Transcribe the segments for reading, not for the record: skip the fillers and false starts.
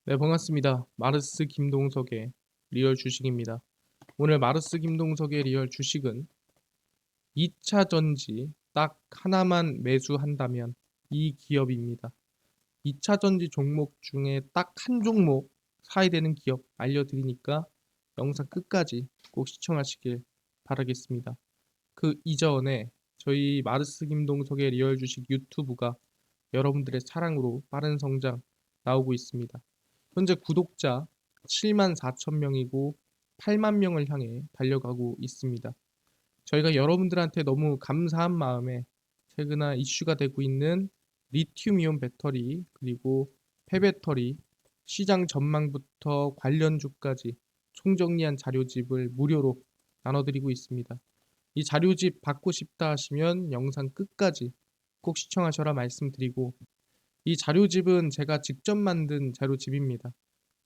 네, 반갑습니다. 마르스 김동석의 리얼 주식입니다. 오늘 마르스 김동석의 리얼 주식은 2차 전지 딱 하나만 매수한다면 이 기업입니다. 2차 전지 종목 중에 딱 한 종목 사야 되는 기업 알려드리니까 영상 끝까지 꼭 시청하시길 바라겠습니다. 그 이전에 저희 마르스 김동석의 리얼 주식 유튜브가 여러분들의 사랑으로 빠른 성장 나오고 있습니다. 현재 구독자 7만 4천 명이고 8만 명을 향해 달려가고 있습니다. 저희가 여러분들한테 너무 감사한 마음에 최근 이슈가 되고 있는 리튬이온 배터리 그리고 폐배터리 시장 전망부터 관련주까지 총정리한 자료집을 무료로 나눠드리고 있습니다. 이 자료집 받고 싶다 하시면 영상 끝까지 꼭 시청하셔라 말씀드리고, 이 자료집은 제가 직접 만든 자료집입니다.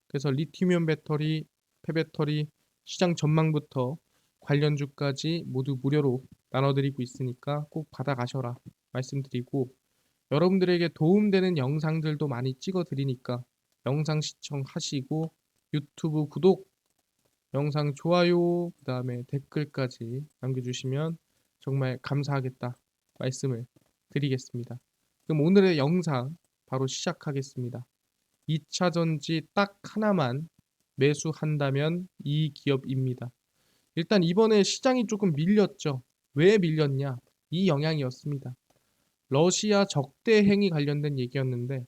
그래서 리튬이온 배터리, 폐배터리, 시장 전망부터 관련주까지 모두 무료로 나눠드리고 있으니까 꼭 받아가셔라 말씀드리고, 여러분들에게 도움되는 영상들도 많이 찍어드리니까 영상 시청하시고 유튜브 구독, 영상 좋아요, 그 다음에 댓글까지 남겨주시면 정말 감사하겠다 말씀을 드리겠습니다. 그럼 오늘의 영상 바로 시작하겠습니다. 2차 전지 딱 하나만 매수한다면 이 기업입니다. 일단 이번에 시장이 조금 밀렸죠. 왜 밀렸냐? 이 영향이었습니다. 러시아 적대 행위 관련된 얘기였는데,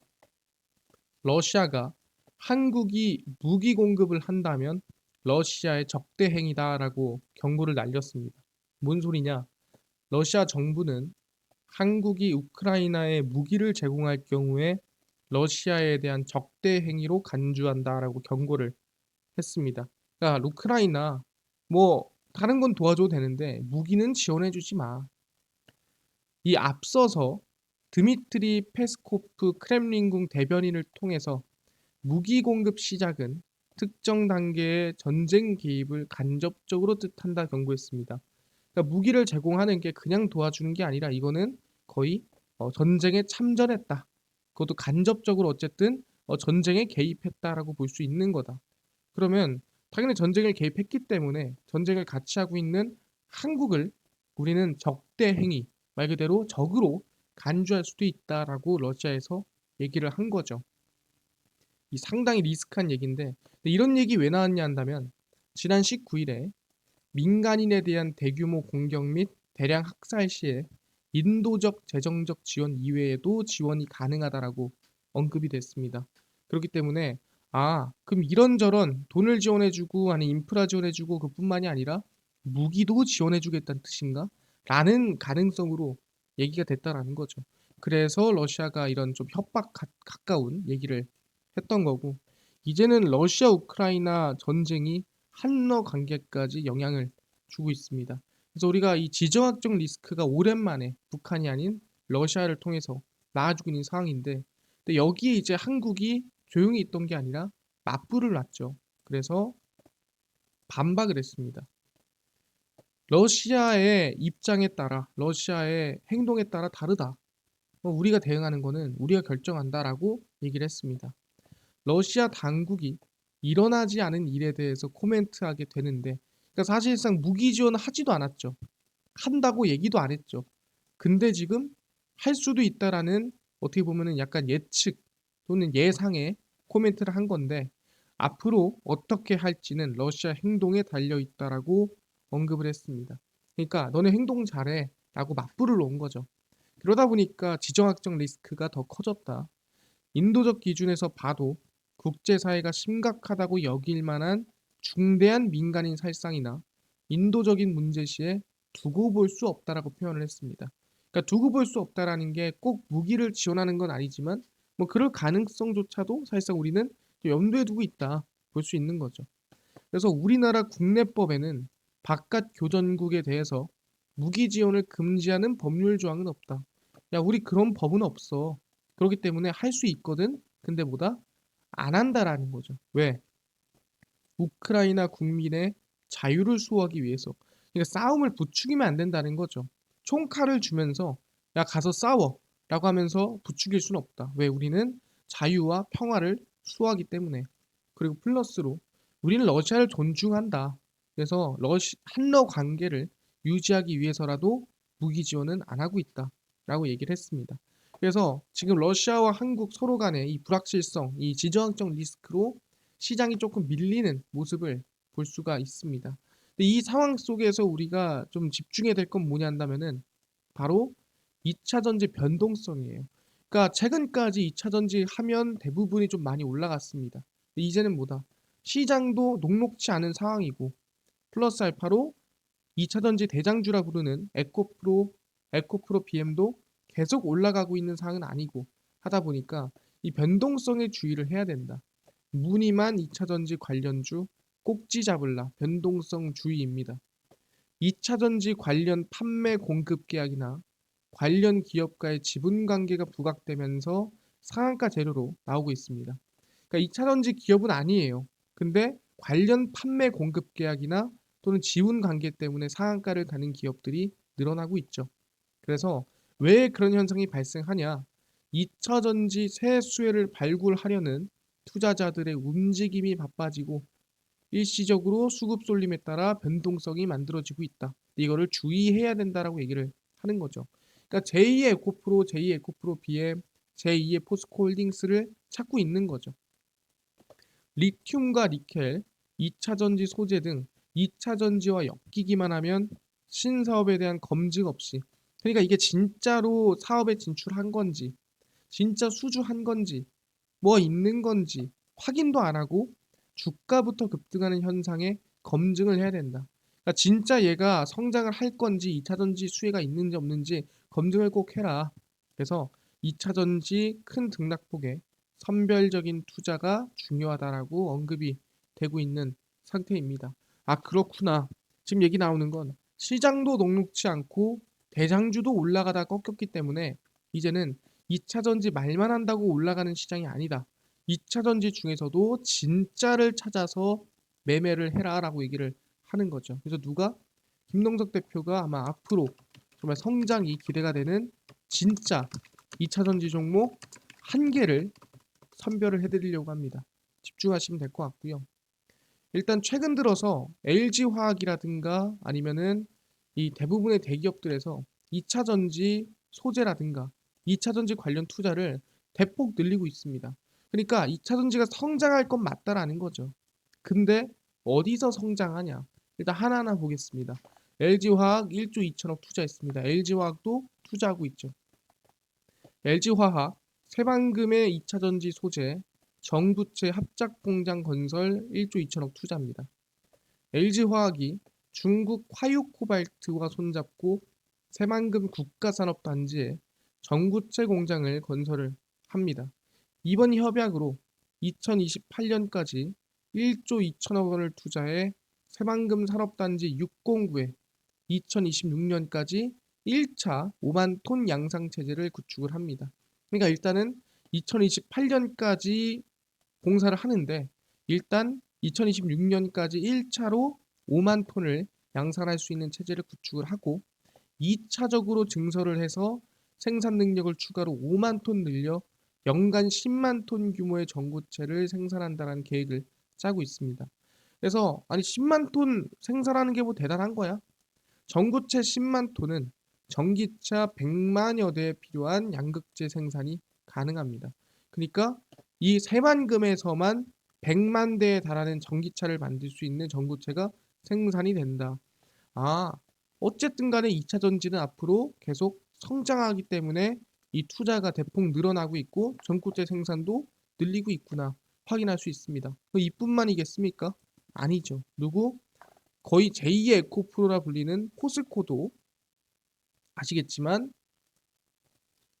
러시아가 한국이 무기 공급을 한다면 러시아의 적대 행위다라고 경고를 날렸습니다. 뭔 소리냐? 러시아 정부는 한국이 우크라이나에 무기를 제공할 경우에 러시아에 대한 적대 행위로 간주한다라고 경고를 했습니다. 그러니까 우크라이나 뭐 다른 건 도와줘도 되는데 무기는 지원해주지 마. 이 앞서서 드미트리 페스코프 크렘린궁 대변인을 통해서 무기 공급 시작은 특정 단계의 전쟁 개입을 간접적으로 뜻한다 경고했습니다. 그러니까 무기를 제공하는 게 그냥 도와주는 게 아니라 이거는 거의 전쟁에 참전했다. 그것도 간접적으로 어쨌든 전쟁에 개입했다라고 볼 수 있는 거다. 그러면 당연히 전쟁을 개입했기 때문에 전쟁을 같이 하고 있는 한국을 우리는 적대 행위, 말 그대로 적으로 간주할 수도 있다라고 러시아에서 얘기를 한 거죠. 이 상당히 리스크한 얘기인데, 근데 이런 얘기 왜 나왔냐 한다면, 지난 19일에 민간인에 대한 대규모 공격 및 대량 학살 시에 인도적 재정적 지원 이외에도 지원이 가능하다라고 언급이 됐습니다. 그렇기 때문에 그럼 이런저런 돈을 지원해주고 아니 인프라 지원해주고 그뿐만이 아니라 무기도 지원해주겠다는 뜻인가? 라는 가능성으로 얘기가 됐다라는 거죠. 그래서 러시아가 이런 좀 협박 가까운 얘기를 했던 거고, 이제는 러시아 우크라이나 전쟁이 한러 관계까지 영향을 주고 있습니다. 그래서 우리가 이 지정학적 리스크가 오랜만에 북한이 아닌 러시아를 통해서 나아지고 있는 상황인데, 근데 여기에 이제 한국이 조용히 있던 게 아니라 맞불을 놨죠. 그래서 반박을 했습니다. 러시아의 입장에 따라, 러시아의 행동에 따라 다르다. 우리가 대응하는 거는 우리가 결정한다라고 얘기를 했습니다. 러시아 당국이 일어나지 않은 일에 대해서 코멘트하게 되는데, 그러니까 사실상 무기 지원을 하지도 않았죠. 한다고 얘기도 안 했죠. 근데 지금 할 수도 있다라는, 어떻게 보면은 약간 예측 또는 예상의 코멘트를 한 건데, 앞으로 어떻게 할지는 러시아 행동에 달려 있다라고 언급을 했습니다. 그러니까 너네 행동 잘해 라고 맞불을 놓은 거죠. 그러다 보니까 지정학적 리스크가 더 커졌다. 인도적 기준에서 봐도 국제사회가 심각하다고 여길 만한 중대한 민간인 살상이나 인도적인 문제 시에 두고 볼 수 없다라고 표현을 했습니다. 그러니까 두고 볼 수 없다라는 게 꼭 무기를 지원하는 건 아니지만 뭐 그럴 가능성조차도 사실상 우리는 염두에 두고 있다 볼 수 있는 거죠. 그래서 우리나라 국내법에는 바깥 교전국에 대해서 무기 지원을 금지하는 법률 조항은 없다. 야, 우리 그런 법은 없어. 그렇기 때문에 할 수 있거든. 근데 뭐다? 안 한다라는 거죠. 왜? 우크라이나 국민의 자유를 수호하기 위해서. 그러니까 싸움을 부추기면 안 된다는 거죠. 총칼을 주면서 야 가서 싸워 라고 하면서 부추길 수는 없다. 왜? 우리는 자유와 평화를 수하기 때문에. 그리고 플러스로 우리는 러시아를 존중한다. 그래서 한러 관계를 유지하기 위해서라도 무기 지원은 안 하고 있다라고 얘기를 했습니다. 그래서 지금 러시아와 한국 서로 간의 이 불확실성, 이 지정학적 리스크로 시장이 조금 밀리는 모습을 볼 수가 있습니다. 근데 이 상황 속에서 우리가 좀 집중해야 될 건 뭐냐 한다면은 바로 2차 전지 변동성이에요. 그러니까 최근까지 2차 전지 하면 대부분이 좀 많이 올라갔습니다. 근데 이제는 뭐다? 시장도 녹록치 않은 상황이고 플러스 알파로 2차 전지 대장주라 부르는 에코프로 BM도 계속 올라가고 있는 상황은 아니고 하다 보니까 이 변동성에 주의를 해야 된다. 무늬만 2차 전지 관련주 꼭지 잡을라 변동성 주의입니다. 2차 전지 관련 판매 공급 계약이나 관련 기업과의 지분 관계가 부각되면서 상한가 재료로 나오고 있습니다. 그러니까 2차 전지 기업은 아니에요. 근데 관련 판매 공급 계약이나 또는 지분 관계 때문에 상한가를 가는 기업들이 늘어나고 있죠. 그래서 왜 그런 현상이 발생하냐? 2차 전지 새 수혜를 발굴하려는 투자자들의 움직임이 바빠지고 일시적으로 수급 쏠림에 따라 변동성이 만들어지고 있다. 이거를 주의해야 된다라고 얘기를 하는 거죠. 그러니까 제2의 에코프로, 제2의 에코프로 BM, 제2의 포스코 홀딩스를 찾고 있는 거죠. 리튬과 니켈, 2차 전지 소재 등 2차 전지와 엮이기만 하면 신사업에 대한 검증 없이, 그러니까 이게 진짜로 사업에 진출한 건지 진짜 수주한 건지 뭐 있는 건지 확인도 안 하고 주가부터 급등하는 현상에 검증을 해야 된다. 그러니까 진짜 얘가 성장을 할 건지 2차 전지 수혜가 있는지 없는지 검증을 꼭 해라. 그래서 2차 전지 큰 등락폭에 선별적인 투자가 중요하다라고 언급이 되고 있는 상태입니다. 아, 그렇구나. 지금 얘기 나오는 건 시장도 녹록지 않고 대장주도 올라가다 꺾였기 때문에 이제는 2차 전지 말만 한다고 올라가는 시장이 아니다. 2차 전지 중에서도 진짜를 찾아서 매매를 해라라고 얘기를 하는 거죠. 그래서 누가? 김동석 대표가 아마 앞으로 정말 성장이 기대가 되는 진짜 2차 전지 종목 한 개를 선별을 해드리려고 합니다. 집중하시면 될 것 같고요. 일단 최근 들어서 LG화학이라든가 아니면은 이 대부분의 대기업들에서 2차 전지 소재라든가 2차 전지 관련 투자를 대폭 늘리고 있습니다. 그러니까 2차 전지가 성장할 건 맞다라는 거죠. 근데 어디서 성장하냐? 일단 하나하나 보겠습니다. LG화학 1조 2천억 투자했습니다. LG화학도 투자하고 있죠. LG화학 새만금의 2차 전지 소재 정부채 합작 공장 건설 1조 2천억 투자입니다. LG화학이 중국 화유코발트와 손잡고 새만금 국가산업단지에 전구체 공장을 건설을 합니다. 이번 협약으로 2028년까지 1조 2천억 원을 투자해 새만금 산업단지 609에 2026년까지 1차 5만 톤 양상 체제를 구축을 합니다. 그러니까 일단은 2028년까지 공사를 하는데 일단 2026년까지 1차로 5만 톤을 양산할 수 있는 체제를 구축을 하고 2차적으로 증설을 해서 생산 능력을 추가로 5만 톤 늘려 연간 10만 톤 규모의 전구체를 생산한다는 계획을 짜고 있습니다. 그래서 아니 10만 톤 생산하는 게 뭐 대단한 거야? 전구체 10만 톤은 전기차 100만여 대에 필요한 양극재 생산이 가능합니다. 그러니까 이 새만금에서만 100만 대에 달하는 전기차를 만들 수 있는 전구체가 생산이 된다. 아, 어쨌든 간에 2차 전지는 앞으로 계속 성장하기 때문에 이 투자가 대폭 늘어나고 있고 전구체 생산도 늘리고 있구나 확인할 수 있습니다. 이뿐만이겠습니까? 아니죠. 누구? 거의 제2의 에코프로라 불리는 포스코도 아시겠지만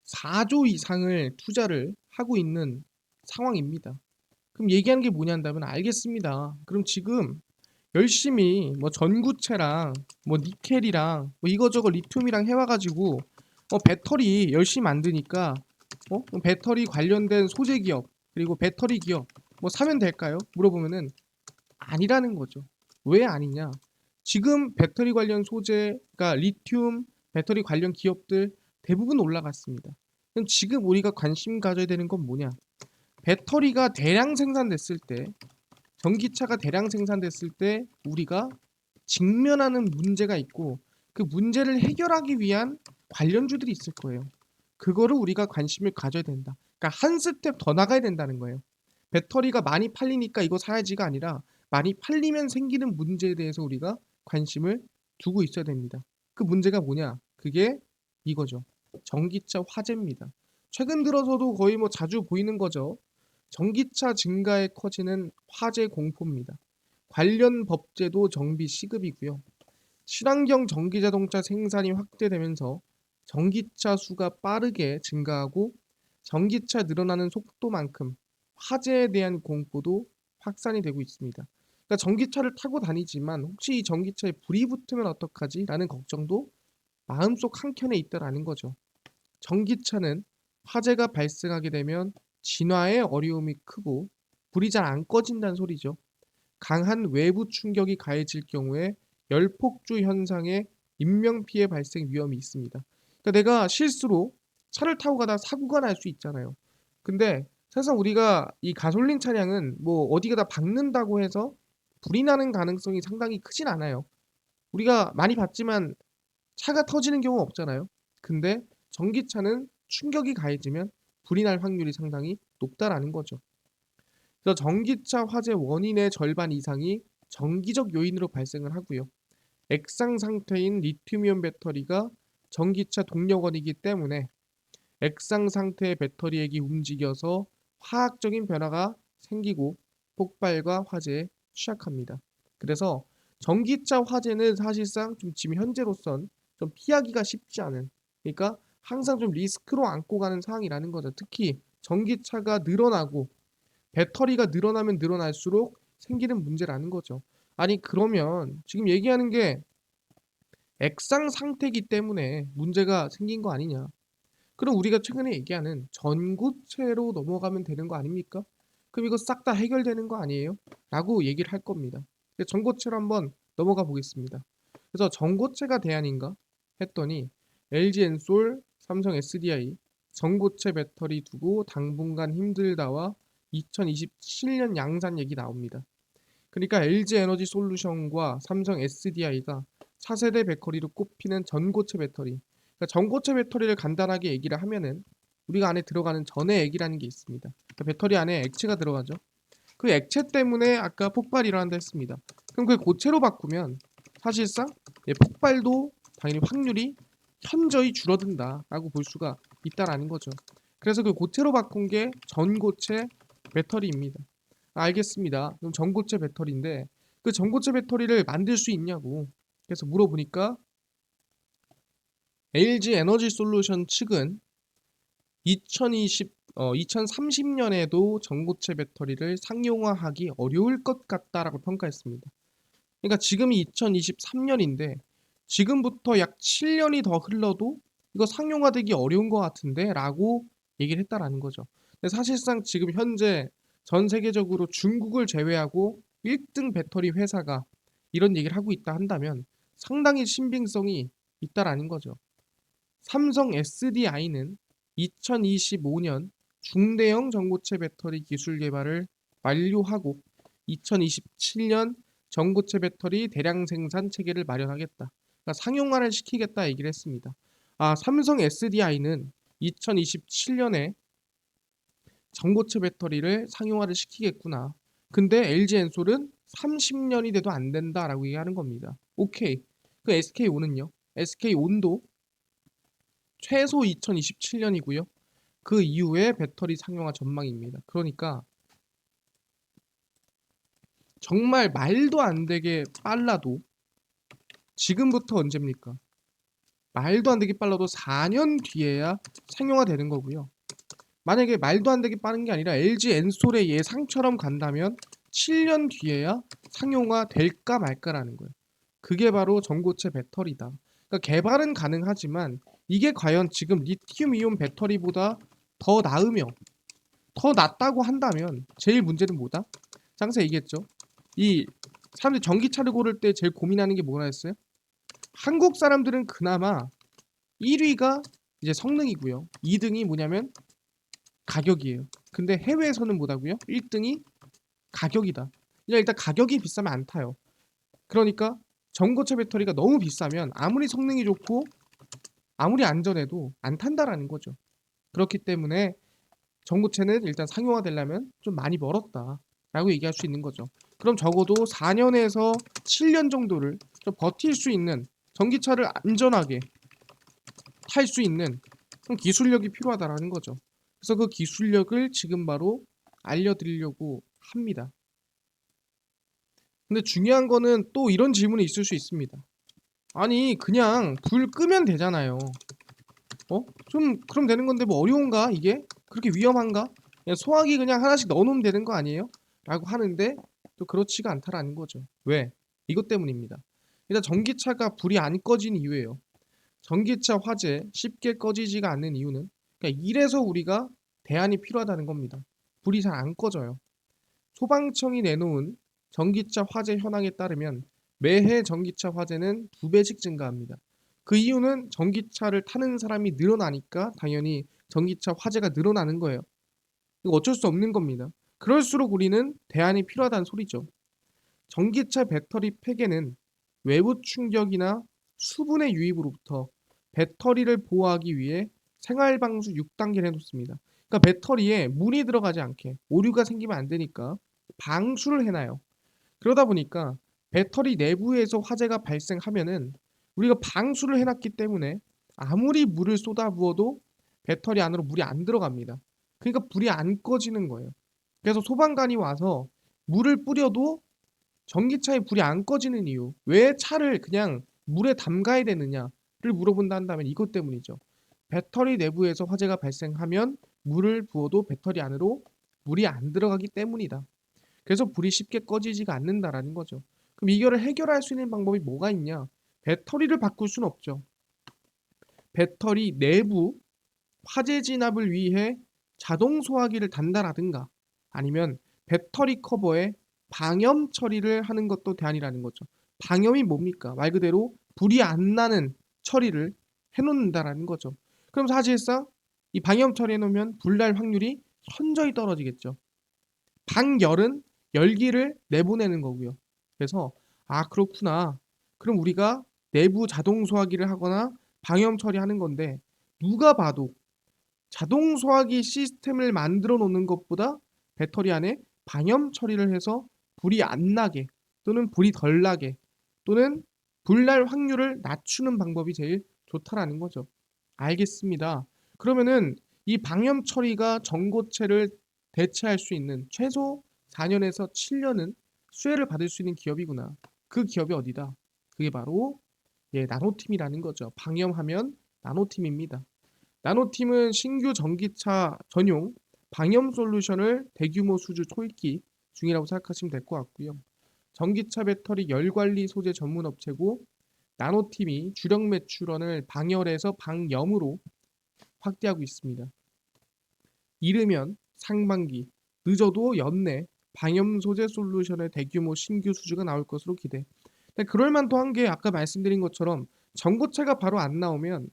4조 이상을 투자를 하고 있는 상황입니다. 그럼 얘기하는 게 뭐냐 한다면 알겠습니다. 그럼 지금 열심히 뭐 전구체랑 뭐 니켈이랑 뭐 이거저거 리튬이랑 해와가지고 배터리 열심히 만드니까 배터리 관련된 소재 기업 그리고 배터리 기업 뭐 사면 될까요? 물어보면은 아니라는 거죠. 왜 아니냐? 지금 배터리 관련 소재가 리튬, 배터리 관련 기업들 대부분 올라갔습니다. 그럼 지금 우리가 관심 가져야 되는 건 뭐냐? 배터리가 대량 생산됐을 때, 전기차가 대량 생산됐을 때 우리가 직면하는 문제가 있고 그 문제를 해결하기 위한 관련주들이 있을 거예요. 그거를 우리가 관심을 가져야 된다. 그러니까 한 스텝 더 나가야 된다는 거예요. 배터리가 많이 팔리니까 이거 사야지가 아니라 많이 팔리면 생기는 문제에 대해서 우리가 관심을 두고 있어야 됩니다. 그 문제가 뭐냐? 그게 이거죠. 전기차 화재입니다. 최근 들어서도 거의 뭐 자주 보이는 거죠. 전기차 증가에 커지는 화재 공포입니다. 관련 법제도 정비 시급이고요. 친환경 전기자동차 생산이 확대되면서 전기차 수가 빠르게 증가하고 전기차 늘어나는 속도만큼 화재에 대한 공포도 확산이 되고 있습니다. 그러니까 전기차를 타고 다니지만 혹시 이 전기차에 불이 붙으면 어떡하지? 라는 걱정도 마음속 한켠에 있다라는 거죠. 전기차는 화재가 발생하게 되면 진화에 어려움이 크고 불이 잘 안 꺼진다는 소리죠. 강한 외부 충격이 가해질 경우에 열폭주 현상의 인명피해 발생 위험이 있습니다. 그러니까 내가 실수로 차를 타고 가다 사고가 날 수 있잖아요. 근데 사실 우리가 이 가솔린 차량은 뭐 어디 가다 박는다고 해서 불이 나는 가능성이 상당히 크진 않아요. 우리가 많이 봤지만 차가 터지는 경우 없잖아요. 근데 전기차는 충격이 가해지면 불이 날 확률이 상당히 높다라는 거죠. 그래서 전기차 화재 원인의 절반 이상이 정기적 요인으로 발생을 하고요. 액상 상태인 리튬이온 배터리가 전기차 동력원이기 때문에 액상 상태의 배터리액이 움직여서 화학적인 변화가 생기고 폭발과 화재에 취약합니다. 그래서 전기차 화재는 사실상 좀 지금 현재로선 좀 피하기가 쉽지 않은, 그러니까 항상 좀 리스크로 안고 가는 상황이라는 거죠. 특히 전기차가 늘어나고 배터리가 늘어나면 늘어날수록 생기는 문제라는 거죠. 아니 그러면 지금 얘기하는 게 액상 상태이기 때문에 문제가 생긴 거 아니냐. 그럼 우리가 최근에 얘기하는 전고체로 넘어가면 되는 거 아닙니까? 그럼 이거 싹 다 해결되는 거 아니에요? 라고 얘기를 할 겁니다. 전고체로 한번 넘어가 보겠습니다. 그래서 전고체가 대안인가 했더니 LG 엔솔, 삼성 SDI 전고체 배터리 두고 당분간 힘들다와 2027년 양산 얘기 나옵니다. 그러니까 LG 에너지 솔루션과 삼성 SDI가 차세대 배터리로 꼽히는 전고체 배터리. 그러니까 전고체 배터리를 간단하게 얘기를 하면은 우리가 안에 들어가는 전해 액이라는 게 있습니다. 그러니까 배터리 안에 액체가 들어가죠. 그 액체 때문에 아까 폭발이 일어난다 했습니다. 그럼 그 고체로 바꾸면 사실상 폭발도 당연히 확률이 현저히 줄어든다라고 볼 수가 있다라는 거죠. 그래서 그 고체로 바꾼 게 전고체 배터리입니다. 알겠습니다. 그럼 전고체 배터리인데 그 전고체 배터리를 만들 수 있냐고. 그래서 물어보니까 LG 에너지 솔루션 측은 2030년에도 전고체 배터리를 상용화하기 어려울 것 같다라고 평가했습니다. 그러니까 지금이 2023년인데 지금부터 약 7년이 더 흘러도 이거 상용화되기 어려운 것 같은데 라고 얘기를 했다라는 거죠. 근데 사실상 지금 현재 전 세계적으로 중국을 제외하고 1등 배터리 회사가 이런 얘기를 하고 있다 한다면 상당히 신빙성이 있다라는 거죠. 삼성 SDI는 2025년 중대형 전고체 배터리 기술 개발을 완료하고 2027년 전고체 배터리 대량 생산 체계를 마련하겠다. 그러니까 상용화를 시키겠다 얘기를 했습니다. 삼성 SDI는 2027년에 전고체 배터리를 상용화를 시키겠구나. 근데 LG 엔솔은 30년이 돼도 안 된다라고 얘기하는 겁니다. 오케이. 그 SK온은요? SK온도 최소 2027년이고요. 그 이후에 배터리 상용화 전망입니다. 그러니까 정말 말도 안 되게 빨라도 지금부터 언제입니까? 말도 안 되게 빨라도 4년 뒤에야 상용화 되는 거고요. 만약에 말도 안 되게 빠른 게 아니라 LG 엔솔의 예상처럼 간다면 7년 뒤에야 상용화 될까 말까라는 거예요. 그게 바로 전고체 배터리다. 그러니까 개발은 가능하지만 이게 과연 지금 리튬이온 배터리보다 더 나으며 더 낫다고 한다면 제일 문제는 뭐다? 장사 얘기했죠. 이 사람들이 전기차를 고를 때 제일 고민하는 게 뭐라 했어요? 한국 사람들은 그나마 1위가 이제 성능이고요. 2등이 뭐냐면 가격이에요. 근데 해외에서는 뭐다고요? 1등이 가격이다. 그냥 일단 가격이 비싸면 안 타요. 그러니까 전고체 배터리가 너무 비싸면 아무리 성능이 좋고 아무리 안전해도 안 탄다라는 거죠. 그렇기 때문에 전고체는 일단 상용화되려면 좀 많이 멀었다라고 얘기할 수 있는 거죠. 그럼 적어도 4년에서 7년 정도를 좀 버틸 수 있는, 전기차를 안전하게 탈 수 있는 그런 기술력이 필요하다라는 거죠. 그래서 그 기술력을 지금 바로 알려드리려고 합니다. 근데 중요한 거는 또 이런 질문이 있을 수 있습니다. 아니 그냥 불 끄면 되잖아요. 좀 그럼 되는 건데 뭐 어려운가 이게? 그렇게 위험한가? 그냥 소화기 그냥 하나씩 넣어놓으면 되는 거 아니에요? 라고 하는데 또 그렇지가 않다라는 거죠. 왜? 이것 때문입니다. 일단 전기차가 불이 안 꺼진 이유예요. 전기차 화재 쉽게 꺼지지가 않는 이유는, 그러니까 이래서 우리가 대안이 필요하다는 겁니다. 불이 잘 안 꺼져요. 소방청이 내놓은 전기차 화재 현황에 따르면 매해 전기차 화재는 2배씩 증가합니다. 그 이유는 전기차를 타는 사람이 늘어나니까 당연히 전기차 화재가 늘어나는 거예요. 이거 어쩔 수 없는 겁니다. 그럴수록 우리는 대안이 필요하다는 소리죠. 전기차 배터리 팩에는 외부 충격이나 수분의 유입으로부터 배터리를 보호하기 위해 생활방수 6단계를 해놓습니다. 그러니까 배터리에 물이 들어가지 않게, 오류가 생기면 안 되니까 방수를 해놔요. 그러다 보니까 배터리 내부에서 화재가 발생하면은 우리가 방수를 해놨기 때문에 아무리 물을 쏟아부어도 배터리 안으로 물이 안 들어갑니다. 그러니까 불이 안 꺼지는 거예요. 그래서 소방관이 와서 물을 뿌려도 전기차에 불이 안 꺼지는 이유, 왜 차를 그냥 물에 담가야 되느냐를 물어본다 한다면 이것 때문이죠. 배터리 내부에서 화재가 발생하면 물을 부어도 배터리 안으로 물이 안 들어가기 때문이다. 그래서 불이 쉽게 꺼지지가 않는다라는 거죠. 그럼 이거를 해결할 수 있는 방법이 뭐가 있냐? 배터리를 바꿀 수는 없죠. 배터리 내부 화재 진압을 위해 자동 소화기를 단다라든가 아니면 배터리 커버에 방염 처리를 하는 것도 대안이라는 거죠. 방염이 뭡니까? 말 그대로 불이 안 나는 처리를 해놓는다라는 거죠. 그럼 사실상 이 방염 처리해 놓으면 불날 확률이 현저히 떨어지겠죠. 방열은 열기를 내보내는 거고요. 그래서 아 그렇구나. 그럼 우리가 내부 자동 소화기를 하거나 방염 처리하는 건데 누가 봐도 자동 소화기 시스템을 만들어 놓는 것보다 배터리 안에 방염 처리를 해서 불이 안 나게 또는 불이 덜 나게 또는 불날 확률을 낮추는 방법이 제일 좋다라는 거죠. 알겠습니다. 그러면은 이 방염 처리가 전고체를 대체할 수 있는 최소 4년에서 7년은 수혜를 받을 수 있는 기업이구나. 그 기업이 어디다? 그게 바로 나노팀이라는 거죠. 방염하면 나노팀입니다. 나노팀은 신규 전기차 전용 방염 솔루션을 대규모 수주 초입기 중이라고 생각하시면 될 것 같고요. 전기차 배터리 열관리 소재 전문 업체고 나노팀이 주력 매출원을 방열에서 방염으로 확대하고 있습니다. 이르면 상반기, 늦어도 연내 방염 소재 솔루션의 대규모 신규 수주가 나올 것으로 기대. 근데 그럴 만도 한 게 아까 말씀드린 것처럼 전고체가 바로 안 나오면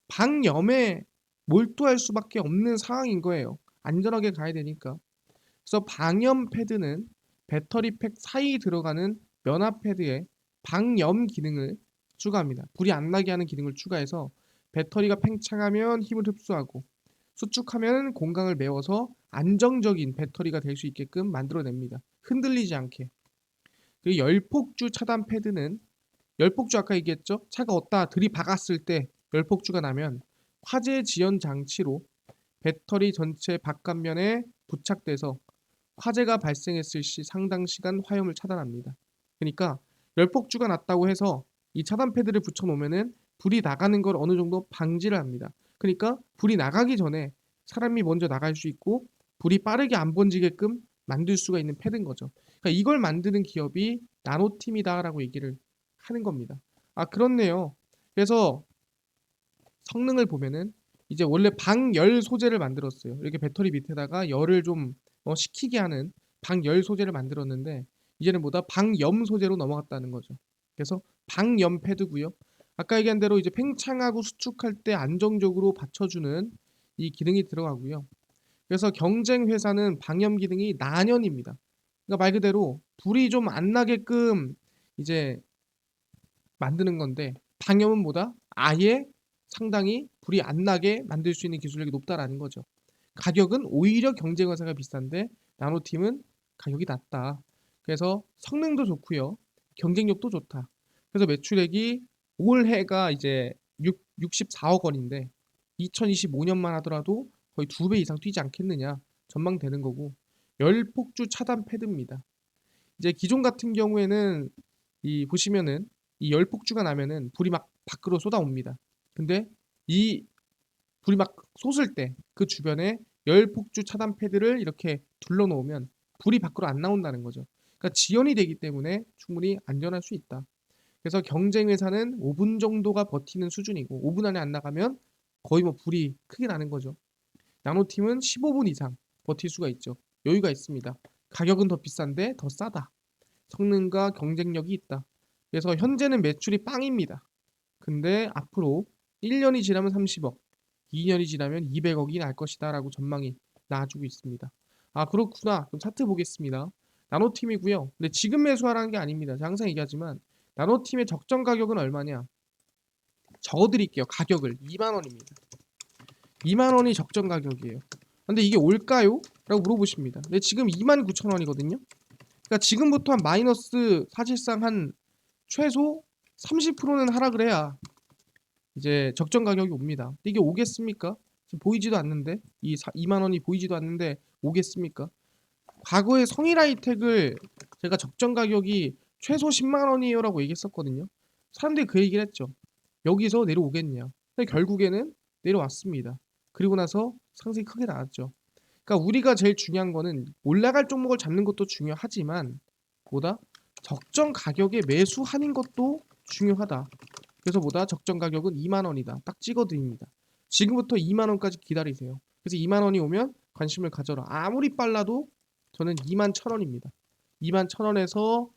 방염에 몰두할 수밖에 없는 상황인 거예요. 안전하게 가야 되니까. 그래서 방염 패드는 배터리 팩 사이 들어가는 면화 패드에 방염 기능을 추가합니다. 불이 안 나게 하는 기능을 추가해서 배터리가 팽창하면 힘을 흡수하고 수축하면 공강을 메워서 안정적인 배터리가 될 수 있게끔 만들어냅니다. 흔들리지 않게. 그리고 열폭주 차단 패드는, 열폭주 아까 얘기했죠? 차가 어디다 들이박았을 때 열폭주가 나면 화재 지연 장치로 배터리 전체 바깥면에 부착돼서 화재가 발생했을 시 상당 시간 화염을 차단합니다. 그러니까 열폭주가 났다고 해서 이 차단 패드를 붙여 놓으면은 불이 나가는 걸 어느 정도 방지를 합니다. 그러니까 불이 나가기 전에 사람이 먼저 나갈 수 있고 불이 빠르게 안 번지게끔 만들 수가 있는 패드인 거죠. 그러니까 이걸 만드는 기업이 나노팀이다라고 얘기를 하는 겁니다. 아 그렇네요. 그래서 성능을 보면은 이제 원래 방열 소재를 만들었어요. 이렇게 배터리 밑에다가 열을 좀 식히게 하는 방열 소재를 만들었는데 이제는 뭐다 방염 소재로 넘어갔다는 거죠. 그래서 방염 패드고요. 아까 얘기한 대로 이제 팽창하고 수축할 때 안정적으로 받쳐주는 이 기능이 들어가고요. 그래서 경쟁 회사는 방염 기능이 난연입니다. 그러니까 말 그대로 불이 좀 안 나게끔 이제 만드는 건데, 방염은 뭐다? 아예 상당히 불이 안 나게 만들 수 있는 기술력이 높다라는 거죠. 가격은 오히려 경쟁 회사가 비싼데 나노팀은 가격이 낮다. 그래서 성능도 좋고요. 경쟁력도 좋다. 그래서 매출액이 올해가 이제 64억 원인데 2025년만 하더라도 거의 2배 이상 뛰지 않겠느냐 전망되는 거고, 열폭주 차단 패드입니다. 이제 기존 같은 경우에는 이 보시면은 이 열폭주가 나면은 불이 막 밖으로 쏟아옵니다. 근데 이 불이 막 솟을 때 그 주변에 열폭주 차단 패드를 이렇게 둘러 놓으면 불이 밖으로 안 나온다는 거죠. 그러니까 지연이 되기 때문에 충분히 안전할 수 있다. 그래서 경쟁 회사는 5분 정도가 버티는 수준이고 5분 안에 안 나가면 거의 뭐 불이 크게 나는 거죠. 나노팀은 15분 이상 버틸 수가 있죠. 여유가 있습니다. 가격은 더 비싼데 더 싸다. 성능과 경쟁력이 있다. 그래서 현재는 매출이 빵입니다. 근데 앞으로 1년이 지나면 30억, 2년이 지나면 200억이 날 것이다 라고 전망이 나와주고 있습니다. 아, 그렇구나. 그럼 차트 보겠습니다. 나노팀이고요. 근데 지금 매수하라는 게 아닙니다. 제가 항상 얘기하지만 나노팀의 적정 가격은 얼마냐? 적어드릴게요. 가격을 2만 원입니다. 2만 원이 적정 가격이에요. 근데 이게 올까요? 라고 물어보십니다. 근데 지금 29,000원이거든요. 그러니까 지금부터 한 마이너스, 사실상 한 최소 30%는 하락을 해야 이제 적정 가격이 옵니다. 근데 이게 오겠습니까? 지금 보이지도 않는데, 2만 원이 보이지도 않는데 오겠습니까? 과거에 성일 하이텍을 제가 적정 가격이 최소 10만 원이에요라고 얘기했었거든요. 사람들이 그 얘기를 했죠. 여기서 내려오겠냐. 근데 결국에는 내려왔습니다. 그리고 나서 상승이 크게 나왔죠. 그러니까 우리가 제일 중요한 거는 올라갈 종목을 잡는 것도 중요하지만 보다 적정 가격에 매수하는 것도 중요하다. 그래서 보다 적정 가격은 2만 원이다. 딱 찍어드립니다. 지금부터 2만 원까지 기다리세요. 그래서 2만 원이 오면 관심을 가져라. 아무리 빨라도 저는 2만 1,000원입니다. 2만 1,000원에서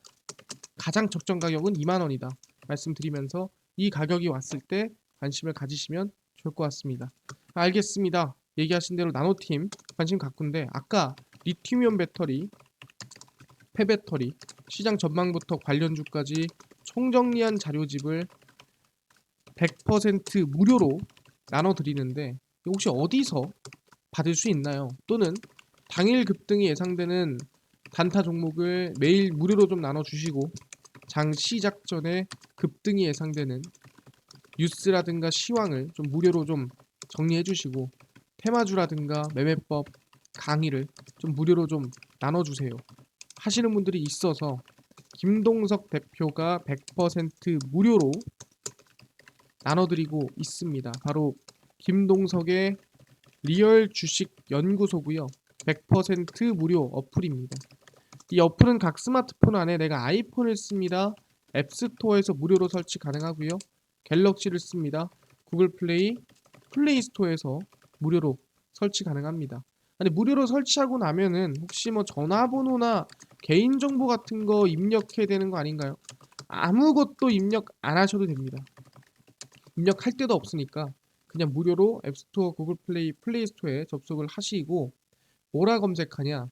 가장 적정 가격은 2만 원이다. 말씀드리면서 이 가격이 왔을 때 관심을 가지시면 좋을 것 같습니다. 알겠습니다. 얘기하신 대로 나노팀 관심 갖고인데, 아까 리튬이온 배터리, 폐배터리, 시장 전망부터 관련주까지 총정리한 자료집을 100% 무료로 나눠드리는데 혹시 어디서 받을 수 있나요? 또는 당일 급등이 예상되는 단타 종목을 매일 무료로 좀 나눠주시고, 장 시작 전에 급등이 예상되는 뉴스라든가 시황을 좀 무료로 좀 정리해 주시고, 테마주라든가 매매법 강의를 좀 무료로 좀 나눠주세요 하시는 분들이 있어서 김동석 대표가 100% 무료로 나눠드리고 있습니다. 바로 김동석의 리얼 주식 연구소고요. 100% 무료 어플입니다. 이 어플은 각 스마트폰 안에, 내가 아이폰을 씁니다. 앱스토어에서 무료로 설치 가능하고요. 갤럭시를 씁니다. 구글 플레이, 플레이 스토어에서 무료로 설치 가능합니다. 아니, 무료로 설치하고 나면은 혹시 뭐 전화번호나 개인정보 같은 거 입력해야 되는 거 아닌가요? 아무것도 입력 안 하셔도 됩니다. 입력할 데도 없으니까 그냥 무료로 앱스토어, 구글 플레이, 플레이 스토어에 접속을 하시고, 뭐라 검색하냐?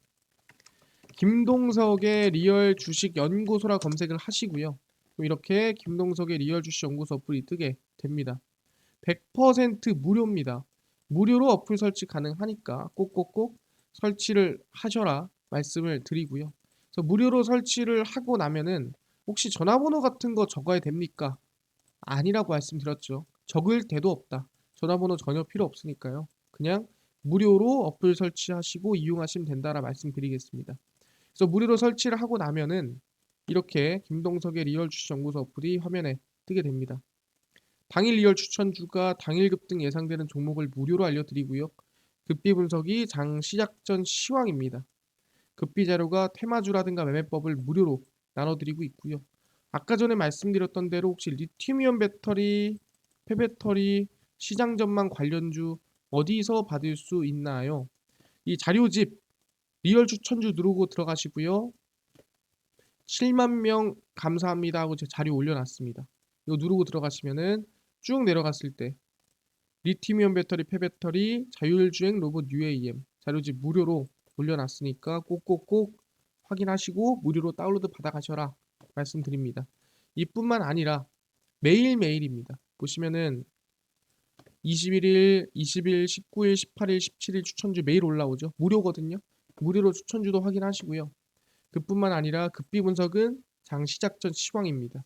김동석의 리얼 주식 연구소라 검색을 하시고요. 이렇게 김동석의 리얼 주식 연구소 어플이 뜨게 됩니다. 100% 무료입니다. 무료로 어플 설치 가능하니까 꼭꼭꼭 설치를 하셔라 말씀을 드리고요. 그래서 무료로 설치를 하고 나면은 혹시 전화번호 같은 거 적어야 됩니까? 아니라고 말씀드렸죠. 적을 데도 없다. 전화번호 전혀 필요 없으니까요. 그냥 무료로 어플 설치하시고 이용하시면 된다라 말씀드리겠습니다. 그래서 무료로 설치를 하고 나면은 이렇게 김동석의 리얼 주식 연구소 어플이 화면에 뜨게 됩니다. 당일 리얼 추천주가 당일 급등 예상되는 종목을 무료로 알려드리고요. 급비 분석이 장 시작 전 시황입니다. 급비 자료가 테마주라든가 매매법을 무료로 나눠드리고 있고요. 아까 전에 말씀드렸던 대로 혹시 리튬이온 배터리, 폐배터리, 시장 전망 관련주 어디서 받을 수 있나요? 이 자료집 리얼 추천주 누르고 들어가시고요. 7만 명 감사합니다 하고 제 자료 올려놨습니다. 이거 누르고 들어가시면은 쭉 내려갔을 때 리튬이온 배터리, 폐배터리, 자율주행 로봇 UAM 자료집 무료로 올려놨으니까 꼭꼭꼭 확인하시고 무료로 다운로드 받아가셔라 말씀드립니다. 이뿐만 아니라 매일매일입니다. 보시면은 21일, 20일, 19일, 18일, 17일 추천주 매일 올라오죠. 무료거든요. 무료로 추천주도 확인하시고요. 그뿐만 아니라 급비 분석은 장 시작 전 시황입니다.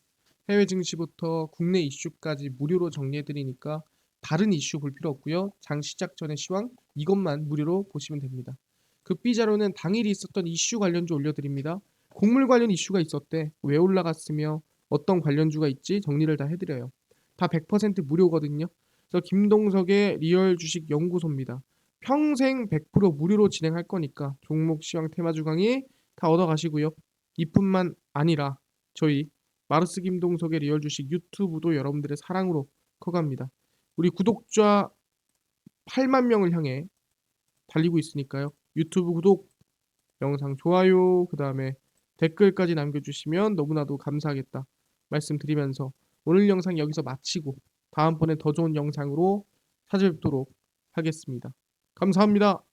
해외 증시부터 국내 이슈까지 무료로 정리해드리니까 다른 이슈 볼 필요 없고요. 장 시작 전의 시황 이것만 무료로 보시면 됩니다. 급비 자료는 당일이 있었던 이슈 관련주 올려드립니다. 곡물 관련 이슈가 있었대. 왜 올라갔으며 어떤 관련주가 있지 정리를 다 해드려요. 다 100% 무료거든요. 그래서 김동석의 리얼 주식 연구소입니다. 평생 100% 무료로 진행할 거니까 종목 시황 테마주 강의 다 얻어가시고요. 이뿐만 아니라 저희 마르스 김동석의 리얼 주식 유튜브도 여러분들의 사랑으로 커갑니다. 우리 구독자 8만 명을 향해 달리고 있으니까요. 유튜브 구독, 영상 좋아요, 그 다음에 댓글까지 남겨주시면 너무나도 감사하겠다 말씀드리면서 오늘 영상 여기서 마치고 다음번에 더 좋은 영상으로 찾아뵙도록 하겠습니다. 감사합니다.